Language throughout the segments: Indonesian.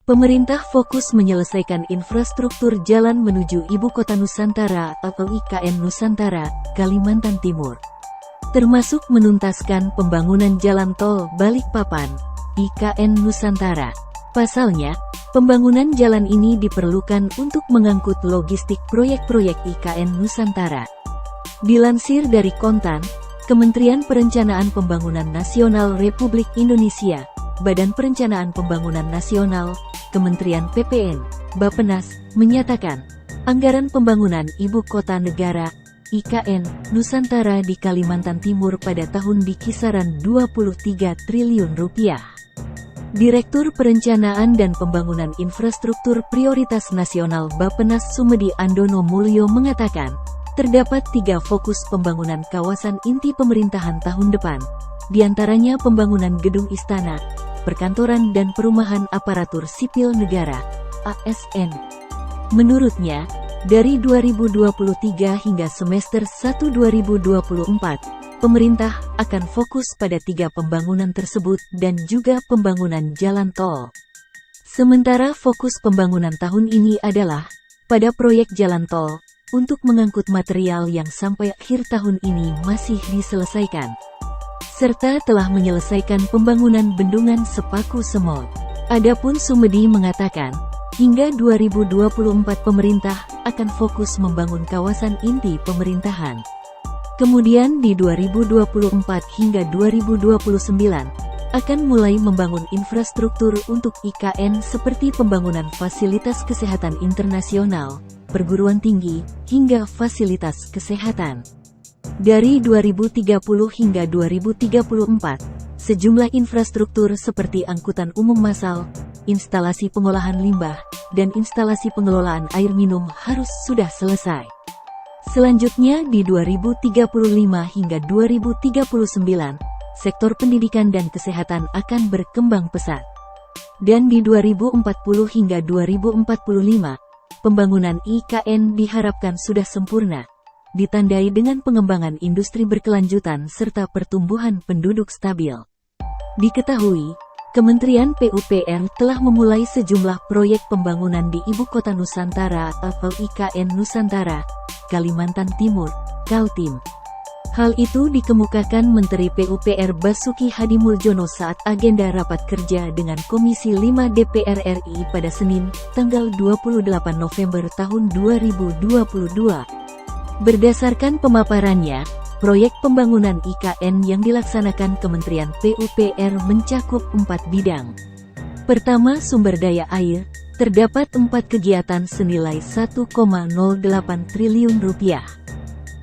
Pemerintah fokus menyelesaikan infrastruktur jalan menuju Ibu Kota Nusantara atau IKN Nusantara, Kalimantan Timur. Termasuk menuntaskan pembangunan jalan tol Balikpapan, IKN Nusantara. Pasalnya, pembangunan jalan ini diperlukan untuk mengangkut logistik proyek-proyek IKN Nusantara. Dilansir dari Kontan, Kementerian Perencanaan Pembangunan Nasional Republik Indonesia, Badan Perencanaan Pembangunan Nasional, Kementerian PPN, Bappenas, menyatakan, anggaran pembangunan Ibu Kota Negara, IKN, Nusantara di Kalimantan Timur pada tahun di kisaran 23 triliun rupiah. Direktur Perencanaan dan Pembangunan Infrastruktur Prioritas Nasional Bappenas Sumedi Andono Mulyo mengatakan, terdapat 3 fokus pembangunan kawasan inti pemerintahan tahun depan, diantaranya pembangunan gedung istana, perkantoran dan perumahan aparatur sipil negara, ASN. Menurutnya, dari 2023 hingga semester 1 2024, pemerintah akan fokus pada 3 pembangunan tersebut dan juga pembangunan jalan tol. Sementara fokus pembangunan tahun ini adalah pada proyek jalan tol, untuk mengangkut material yang sampai akhir tahun ini masih diselesaikan, serta telah menyelesaikan pembangunan bendungan Sepaku Semot. Adapun Sumedi mengatakan, hingga 2024 pemerintah akan fokus membangun kawasan inti pemerintahan. Kemudian di 2024 hingga 2029, akan mulai membangun infrastruktur untuk IKN seperti pembangunan fasilitas kesehatan internasional, perguruan tinggi, hingga fasilitas kesehatan. Dari 2030 hingga 2034, sejumlah infrastruktur seperti angkutan umum massal, instalasi pengolahan limbah, dan instalasi pengelolaan air minum harus sudah selesai. Selanjutnya di 2035 hingga 2039, sektor pendidikan dan kesehatan akan berkembang pesat. Dan di 2040 hingga 2045, pembangunan IKN diharapkan sudah sempurna, ditandai dengan pengembangan industri berkelanjutan serta pertumbuhan penduduk stabil. Diketahui, Kementerian PUPR telah memulai sejumlah proyek pembangunan di Ibu Kota Nusantara atau IKN Nusantara, Kalimantan Timur, Kaltim. Hal itu dikemukakan Menteri PUPR Basuki Hadimuljono saat agenda rapat kerja dengan Komisi 5 DPR RI pada Senin, tanggal 28 November tahun 2022. Berdasarkan pemaparannya, proyek pembangunan IKN yang dilaksanakan Kementerian PUPR mencakup 4 bidang. Pertama, sumber daya air, terdapat 4 kegiatan senilai 1,08 triliun rupiah.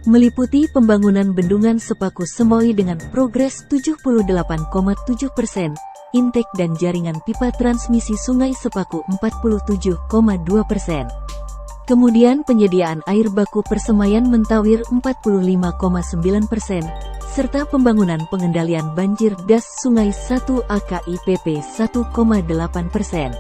Meliputi pembangunan bendungan Sepaku Semoy dengan progres 78,7%, intake dan jaringan pipa transmisi Sungai Sepaku 47,2%. Kemudian penyediaan air baku Persemaian Mentawir 45,9%, serta pembangunan pengendalian banjir das Sungai 1 AKIPP 1,8%.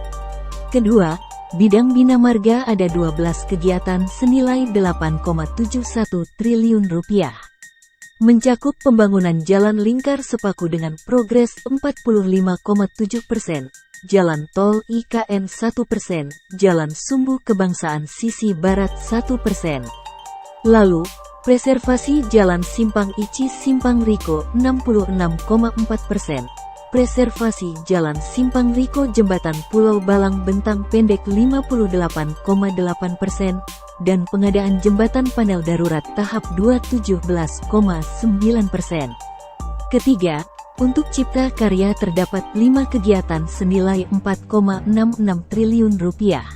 Kedua, bidang Bina Marga ada 12 kegiatan senilai 8,71 triliun rupiah. Mencakup pembangunan jalan lingkar Sepaku dengan progres 45,7%, jalan tol IKN 1%, jalan Sumbu Kebangsaan sisi barat 1%. Lalu, preservasi jalan Simpang Ici Simpang Riko 66,4%, preservasi jalan Simpang Riko Jembatan Pulau Balang Bentang Pendek 58,8%, dan pengadaan jembatan panel darurat tahap 2 17,9%. Ketiga, untuk Cipta Karya terdapat 5 kegiatan senilai 4,66 triliun rupiah.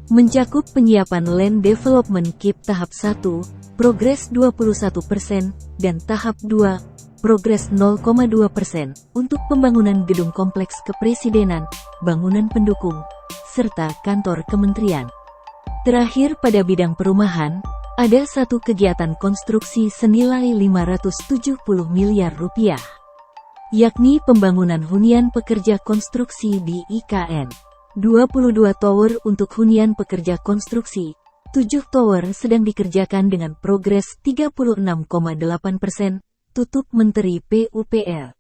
Mencakup penyiapan Land Development KIP tahap 1, progres 21%, dan tahap 2, progres 0,2% untuk pembangunan gedung kompleks kepresidenan, bangunan pendukung, serta kantor kementerian. Terakhir pada bidang perumahan, ada 1 kegiatan konstruksi senilai 570 miliar rupiah. Yakni pembangunan hunian pekerja konstruksi di IKN. 22 tower untuk hunian pekerja konstruksi, 7 tower sedang dikerjakan dengan progres 36,8%, tutup Menteri PUPR.